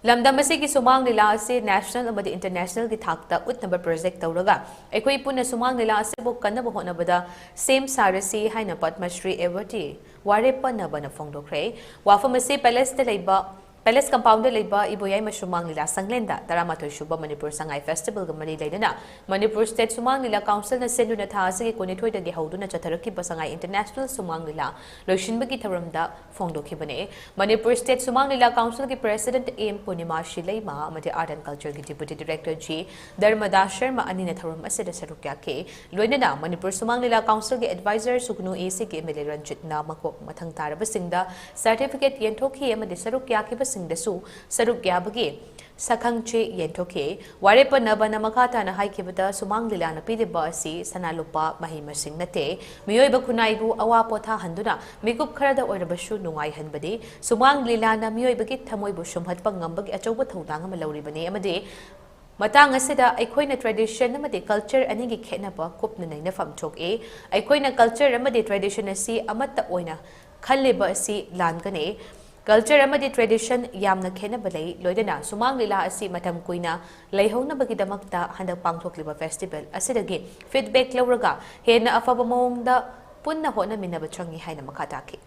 Lamdam asigi Sumang leela ase national amadi international ki thakta utnaba project touraga eikhoi punna Sumang leela asibu kannaba hotnabada same sarasi haina Padmashree Awardee Wareppa Naba na fongdokhre wafam ase Palace compound leiba iboyai Sumang leela sanglenda taramatoi shuba Manipur sangai festival ga mari leidana Manipur state Sumang leela council na senduna tha asigi konithoi dagi hauduna chatharaki basangai international Sumang leela loishinbagi tharamda fongdokhibane Manipur state Sumang leela council ki president M Punimashri leima amadi art and culture ki deputy director G Dharmada Sharma anina tharam asida sarukya ke loinana Manipur Sumang leela council ki advisor sugnu AC ki MLA Ranjit na makok mathang taraba singda certificate yentokhi amadi sarukya ki Singdasu Saruk Yabagi Sakangche Yentoke Wareppa Naba na makata na haikibata Sumang leela na pilibasi sanalupa mahima singnate Miyoiba kunaibu awapotha handuna mikup karada oirabashu nungai hanbadi Sumang leela na miyoibagi thamoibu shumhat pangambagi achauba thaudang malauribane amade Matang asida eikhoi na tradition amadi culture anigi khenaba kupna naina famchok eikhoi na culture amadi tradition asi amatta oina khalleba asi langane Culture amadi tradition yamna khenaba lei loidana Sumang leela asi matam kuina leihona bagidamakta handak pangthokliba festival asidagi feedback lawraga hena afaba mawngda punna hotnaminaba changi haina makhataki